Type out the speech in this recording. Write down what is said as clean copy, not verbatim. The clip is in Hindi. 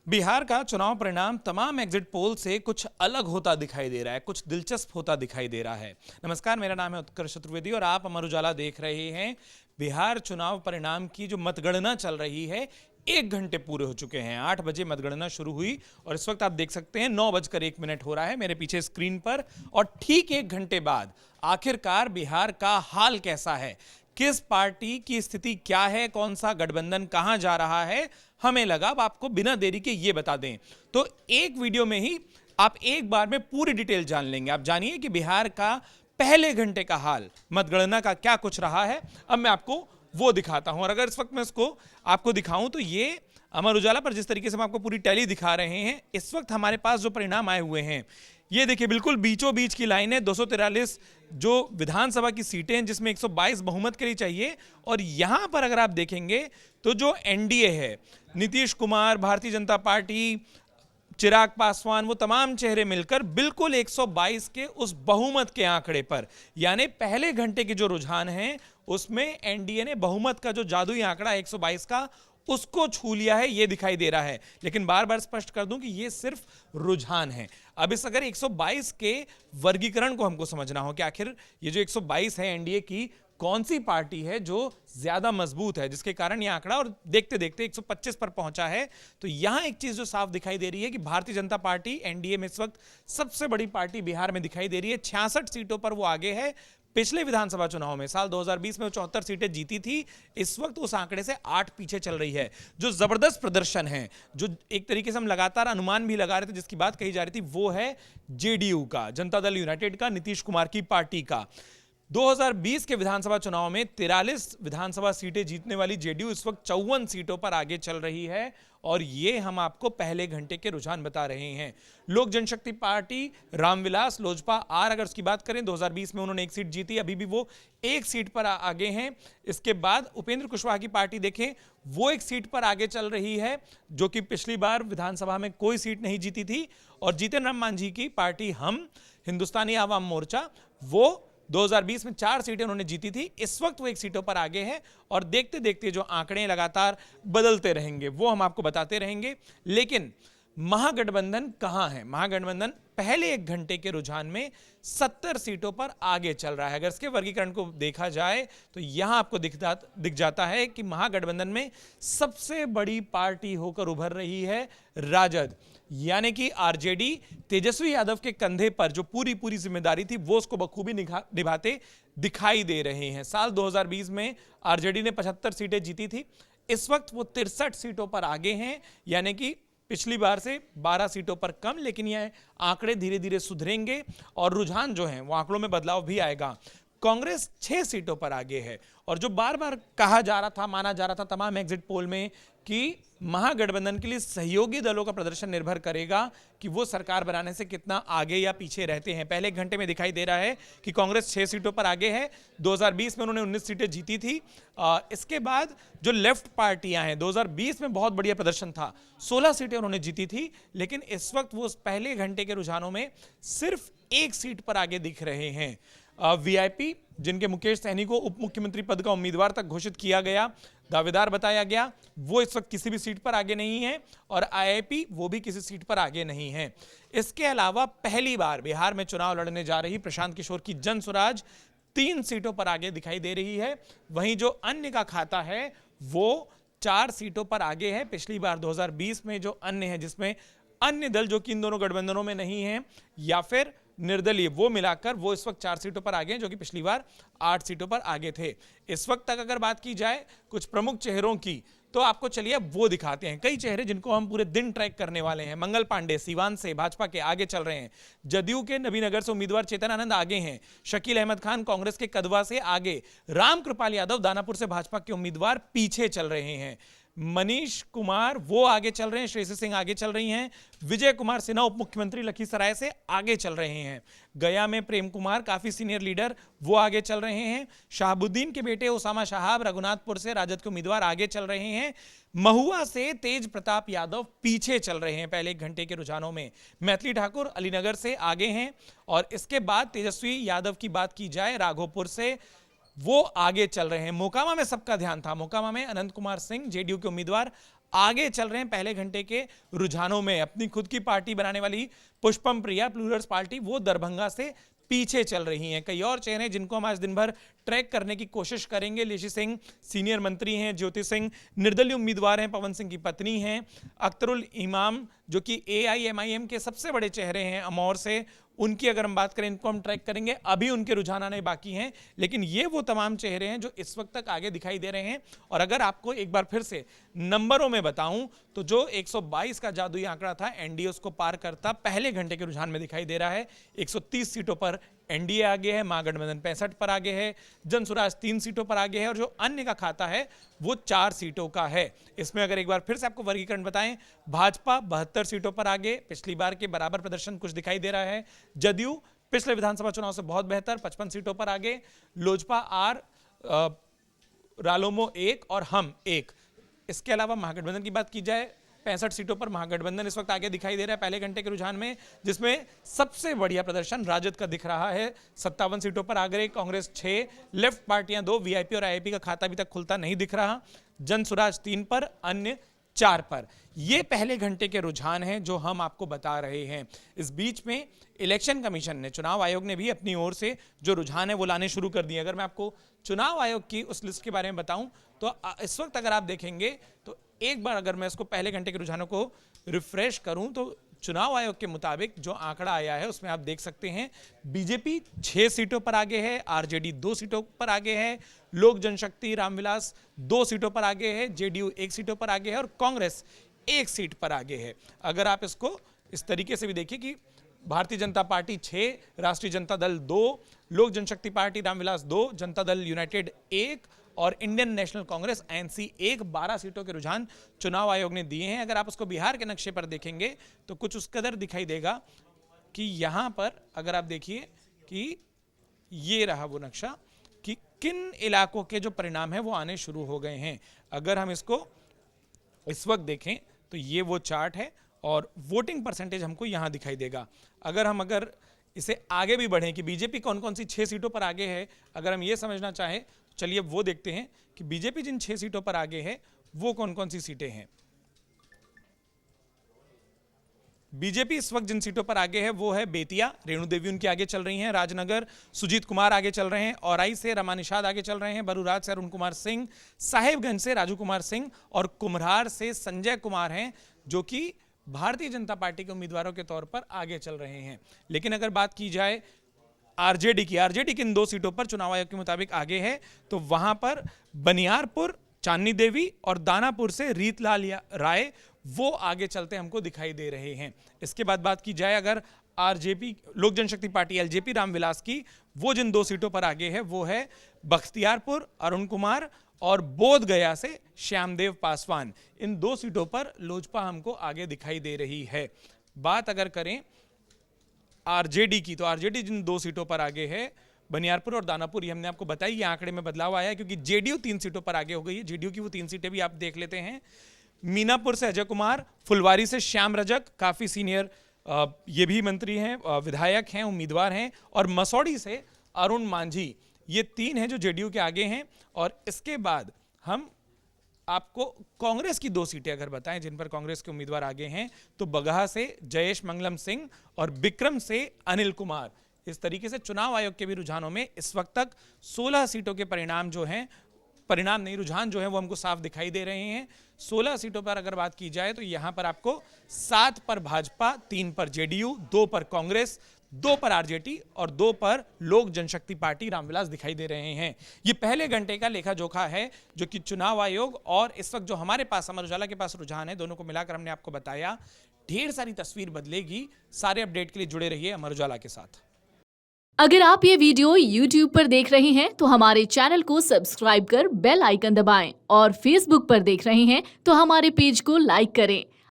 बिहार का चुनाव परिणाम तमाम एग्जिट पोल से कुछ अलग होता दिखाई दे रहा है, कुछ दिलचस्प होता दिखाई दे रहा है। नमस्कार, मेरा नाम है उत्कर्ष चतुर्वेदी और आप अमर उजाला देख रहे हैं। बिहार चुनाव परिणाम की जो मतगणना चल रही है, 1 घंटे पूरे हो चुके हैं। 8 बजे मतगणना शुरू हुई और इस वक्त आप देख सकते हैं 9:01 हो रहा है मेरे पीछे स्क्रीन पर। और ठीक 1 घंटे बाद आखिरकार बिहार का हाल कैसा है, किस पार्टी की स्थिति क्या है, कौन सा गठबंधन कहां जा रहा है, हमें लगा अब आपको बिना देरी के ये बता दें। तो एक वीडियो में ही आप एक बार में पूरी डिटेल जान लेंगे। आप जानिए कि बिहार का पहले घंटे का हाल, मतगणना का क्या कुछ रहा है। अब मैं आपको वो दिखाता हूं और अगर इस वक्त मैं इसको आपको दिखाऊं तो ये अमर उजाला पर जिस तरीके से हम आपको पूरी टैली दिखा रहे हैं, इस वक्त हमारे पास जो परिणाम आए हुए हैं, ये देखिए बिल्कुल बीचों बीच की लाइन है। 243 जो विधानसभा की सीटें हैं जिसमें 122 बहुमत के लिए चाहिए। और यहां पर अगर आप देखेंगे तो जो एनडीए है, नीतीश कुमार, भारतीय जनता पार्टी, चिराग पासवान, वो तमाम चेहरे मिलकर बिल्कुल 122 के उस बहुमत के आंकड़े पर, यानी पहले घंटे के जो रुझान हैं उसमें एनडीए ने बहुमत का जो जादुई आंकड़ा 122 का उसको छू लिया है, ये दिखाई दे रहा है। लेकिन बार बार स्पष्ट कर दूं कि ये सिर्फ रुझान है। अब इस अगर 122 के वर्गीकरण को हमको समझना हो कि आखिर ये जो 122 है एनडीए की, कौन सी पार्टी है जो ज्यादा मजबूत है, जिसके कारण यह आंकड़ा और देखते देखते 125 पर पहुंचा है। तो यहां एक चीज जो साफ दिखाई दे रही है कि भारतीय जनता पार्टी एनडीए में इस वक्त सबसे बड़ी पार्टी बिहार में दिखाई दे रही है। 66 सीटों पर वो आगे है। पिछले विधानसभा चुनाव में साल 2020 में वो 74 सीटें जीती थी। इस वक्त उस आंकड़े से 8 पीछे चल रही है। जो जबरदस्त प्रदर्शन है, जो एक तरीके से हम लगातार अनुमान भी लगा रहे थे, जिसकी बात कही जा रही थी, वो है जेडीयू का, जनता दल यूनाइटेड का, नीतीश कुमार की पार्टी का। 2020 के विधानसभा चुनाव में 43 विधानसभा सीटें जीतने वाली जेडीयू इस वक्त 54 सीटों पर आगे चल रही है। और ये हम आपको पहले घंटे के रुझान बता रहे हैं। लोक जनशक्ति पार्टी, रामविलास, लोजपा आर, अगर उसकी बात करें, 2020 में उन्होंने 1 सीट जीती, अभी भी वो 1 सीट पर आगे हैं। इसके बाद उपेंद्र कुशवाहा की पार्टी देखें, वो 1 सीट पर आगे चल रही है, जो कि पिछली बार विधानसभा में कोई सीट नहीं जीती थी। और जीतन राम मांझी की पार्टी हम, हिंदुस्तानी आवाम मोर्चा, वो 2020 में 4 सीटें उन्होंने जीती थी। इस वक्त वो 1 सीटों पर आगे हैं। और देखते देखते जो आंकड़े लगातार बदलते रहेंगे वो हम आपको बताते रहेंगे। लेकिन महागठबंधन कहां है? महागठबंधन पहले 1 घंटे के रुझान में 70 सीटों पर आगे चल रहा है। अगर इसके वर्गीकरण को देखा जाए तो यहां आपको दिख जाता है कि महागठबंधन में सबसे बड़ी पार्टी होकर उभर रही है राजद, यानी कि आरजेडी। तेजस्वी यादव के कंधे पर जो पूरी जिम्मेदारी थी वो उसको बखूबी निभाते दिखाई दे रहे हैं। साल 2020 में आरजेडी ने 75 सीटें जीती थी। इस वक्त वो 63 सीटों पर आगे हैं, यानी कि पिछली बार से 12 सीटों पर कम। लेकिन यह आंकड़े धीरे धीरे सुधरेंगे और रुझान जो है वो आंकड़ों में बदलाव भी आएगा। कांग्रेस 6 सीटों पर आगे है। और जो बार बार कहा जा रहा था, माना जा रहा था तमाम एग्जिट पोल में कि महागठबंधन के लिए सहयोगी दलों का प्रदर्शन निर्भर करेगा कि वो सरकार बनाने से कितना आगे या पीछे रहते हैं। पहले 1 घंटे में दिखाई दे रहा है कि कांग्रेस 6 सीटों पर आगे है। 2020 में उन्होंने 19 सीटें जीती थी। इसके बाद जो लेफ्ट पार्टियां हैं, 2020 में बहुत बढ़िया प्रदर्शन था, 16 सीटें उन्होंने जीती थी। लेकिन इस वक्त वो पहले घंटे के रुझानों में सिर्फ 1 सीट पर आगे दिख रहे हैं। वीआईपी, जिनके मुकेश सहनी को उप मुख्यमंत्री पद का उम्मीदवार तक घोषित किया गया, दावेदार बताया गया, वो इस वक्त किसी भी सीट पर आगे नहीं है। और आईआईपी, वो भी किसी सीट पर आगे नहीं है। इसके अलावा पहली बार बिहार में चुनाव लड़ने जा रही प्रशांत किशोर की जन स्वराज 3 सीटों पर आगे दिखाई दे रही है। वहीं जो अन्य का खाता है वो 4 सीटों पर आगे है। पिछली बार 2020 में जो अन्य है, जिसमें अन्य दल जो कि इन दोनों गठबंधनों में नहीं है या फिर निर्दलीय, वो मिलाकर वो इस वक्त 4 सीटों पर आगे हैं, जो कि पिछली बार 8 सीटों पर आगे थे। इस वक्त तक अगर बात की जाए कुछ प्रमुख चेहरों की, तो आपको चलिए वो दिखाते हैं। कई चेहरे जिनको हम पूरे दिन ट्रैक करने वाले हैं। मंगल पांडे सीवान से भाजपा के आगे चल रहे हैं। जदयू के नबीनगर से उम्मीदवार चेतन आनंद आगे हैं। शकील अहमद खान कांग्रेस के कदवा से आगे। रामकृपाल यादव दानापुर से भाजपा के उम्मीदवार पीछे चल रहे हैं। मनीष कुमार वो आगे चल रहे हैं। श्रेयसी सिंह आगे चल रही हैं। विजय कुमार सिन्हा उप मुख्यमंत्री लखीसराय से आगे चल रहे हैं। गया में प्रेम कुमार, काफी सीनियर लीडर, वो आगे चल रहे हैं। शाहबुद्दीन के बेटे ओसामा शाहाब रघुनाथपुर से राजद के उम्मीदवार आगे चल रहे हैं। महुआ से तेज प्रताप यादव पीछे चल रहे हैं पहले 1 घंटे के रुझानों में। मैथिली ठाकुर अलीनगर से आगे हैं। और इसके बाद तेजस्वी यादव की बात की जाए, राघोपुर से वो आगे चल रहे हैं। मोकामा में सबका ध्यान था। मोकामा में अनंत कुमार सिंह जेडीयू के उम्मीदवार आगे चल रहे हैं पहले घंटे के रुझानों में। अपनी खुद की पार्टी बनाने वाली पुष्पम प्रिया प्लूरल्स पार्टी वो दरभंगा से पीछे चल रही हैं। कई और चेहरे जिनको हम आज दिन भर ट्रैक करने की कोशिश करेंगे। लेशी सिंह सीनियर मंत्री हैं, ज्योति सिंह निर्दलीय उम्मीदवार हैं, पवन सिंह की पत्नी हैं, अख्तरुल इमाम जो कि AIMIM के सबसे बड़े चेहरे हैं अमौर से, उनकी अगर हम बात करें इनको हम ट्रैक करेंगे। अभी उनके रुझान आने बाकी हैं, लेकिन ये वो तमाम चेहरे हैं जो इस वक्त तक आगे दिखाई दे रहे हैं। और अगर आपको एक बार फिर से नंबरों में बताऊं तो जो 122 का जादुई आंकड़ा था एनडीए उसको पार करता पहले घंटे के रुझान में दिखाई दे रहा है। 130 सीटों पर एनडीए आगे है, महागठबंधन 65 पर आगे है, जनसुराज 3 सीटों पर आगे है और जो अन्य का खाता है वो 4 सीटों का है। इसमें अगर एक बार फिर से आपको वर्गीकरण बताएं, भाजपा 72 सीटों पर आगे, पिछली बार के बराबर प्रदर्शन कुछ दिखाई दे रहा है। जदयू पिछले विधानसभा चुनाव से बहुत बेहतर 55 सीटों पर आगे, लोजपा आर, रालोमो 1 और हम 1। इसके अलावा महागठबंधन की बात की जाए 65 सीटों पर महागठबंधन इस वक्त आगे दिखाई दे रहा है पहले घंटे के रुझान में, जिसमें सबसे बढ़िया प्रदर्शन राजद का दिख रहा है। 57 सीटों पर आगे, कांग्रेस 6, लेफ्ट पार्टियां 2, वीआईपी और आईआईपी का खाता अभी तक खुलता नहीं दिख रहा, जनसुराज 3 पर, अन्य 4 पर। ये पहले घंटे के रुझान हैं जो हम आपको बता रहे हैं। इस बीच में इलेक्शन कमीशन ने, चुनाव आयोग ने भी अपनी ओर से जो रुझान है वो लाने शुरू कर दिए। अगर मैं आपको चुनाव आयोग की उस लिस्ट के बारे में बताऊं तो इस वक्त अगर आप देखेंगे तो एक बार अगर मैं इसको पहले घंटे के रुझानों को रिफ्रेश करूं तो चुनाव आयोग के मुताबिक जो आंकड़ा आया है उसमें आप देख सकते हैं बीजेपी 6 सीटों पर आगे है, आरजेडी 2 सीटों पर आगे है, लोक जनशक्ति रामविलास 2 सीटों पर आगे है, जेडीयू 1 सीटों पर आगे है और कांग्रेस 1 सीट पर आगे है। अगर आप इसको इस तरीके से भी देखिए कि भारतीय जनता पार्टी 6, राष्ट्रीय जनता दल 2, लोक जनशक्ति पार्टी रामविलास 2, जनता दल यूनाइटेड 1 और इंडियन नेशनल कांग्रेस INC 1, 12 सीटों के रुझान चुनाव आयोग ने दिए हैं। अगर आप उसको बिहार के नक्शे पर देखेंगे तो कुछ उस कदर दिखाई देगा कि यहां पर अगर आप देखिए कि ये रहा वो नक्शा कि किन इलाकों के जो परिणाम है वो आने शुरू हो गए हैं। अगर हम इसको इस वक्त देखें तो ये वो चार्ट है और वोटिंग परसेंटेज हमको यहां दिखाई देगा। अगर इसे आगे भी बढ़ें कि बीजेपी कौन कौन सी 6 सीटों पर आगे है, अगर हम ये समझना चाहें चलिए वो देखते हैं कि बीजेपी जिन 6 सीटों पर आगे है वो कौन कौन सी सीटें हैं। बीजेपी इस वक्त जिन सीटों पर आगे है वो है बेतिया, रेणु देवी उनके आगे चल रही हैं, राजनगर सुजीत कुमार आगे चल रहे हैं, औराई से रमा निषाद आगे चल रहे हैं, बरूराज से अरुण कुमार सिंह, साहेबगंज से राजू कुमार सिंह और कुम्हरार से संजय कुमार हैं जो कि भारतीय जनता पार्टी के उम्मीदवारों के तौर पर आगे चल रहे हैं। लेकिन अगर बात की जाए आरजेडी की इन 2 सीटों पर चुनाव आयोग के मुताबिक आगे है तो वहां पर बनियारपुर, चांदनी देवी और दानापुर से रीतलाल राय वो आगे चलते हमको दिखाई दे रहे हैं। इसके बाद बात की जाए अगर आरजेपी लोक जनशक्ति पार्टी LJP रामविलास की, वो जिन 2 सीटों पर आगे है वो है बख्तियारपुर अरुण कुमार और बोध गया से श्यामदेव पासवान। इन 2 सीटों पर लोजपा हमको आगे दिखाई दे रही है। बात अगर करें आरजेडी की तो आरजेडी जिन 2 सीटों पर आगे है बनियारपुर और दानापुर, ये हमने आपको बताई, ये आंकड़े में बदलाव आया है क्योंकि जेडीयू 3 सीटों पर आगे हो गई है। जेडीयू की वो 3 सीटें भी आप देख लेते हैं। मीनापुर से अजय कुमार, फुलवारी से श्याम रजक, काफी सीनियर ये भी मंत्री हैं, विधायक हैं, उम्मीदवार हैं, और मसौड़ी से अरुण मांझी, ये 3 हैं जो जेडीयू के आगे हैं। और इसके बाद हम आपको कांग्रेस की 2 सीटें अगर बताएं जिन पर कांग्रेस के उम्मीदवार आगे हैं तो बगहा से जयेश मंगलम सिंह और बिक्रम से अनिल कुमार। इस तरीके से चुनाव आयोग के भी रुझानों में इस वक्त तक 16 सीटों के रुझान जो हैं वो हमको साफ दिखाई दे रहे हैं। 16 सीटों पर अगर बात की जाए तो यहां पर आपको 7 पर भाजपा, 3 पर जेडीयू, 2 पर कांग्रेस, 2 पर आरजेडी और 2 पर लोक जनशक्ति पार्टी रामविलास दिखाई दे रहे हैं। ये पहले घंटे का लेखा जोखा है जो कि चुनाव आयोग और इस वक्त जो हमारे पास अमर उजाला के पास रुझान है, दोनों को मिलाकर हमने आपको बताया। ढेर सारी तस्वीर बदलेगी। सारे अपडेट के लिए जुड़े रहिए अमर उजाला के साथ। अगर आप ये वीडियो YouTube पर देख रहे हैं तो हमारे चैनल को सब्सक्राइब कर बेल आइकन दबाएं और Facebook पर देख रहे हैं तो हमारे पेज को लाइक करें।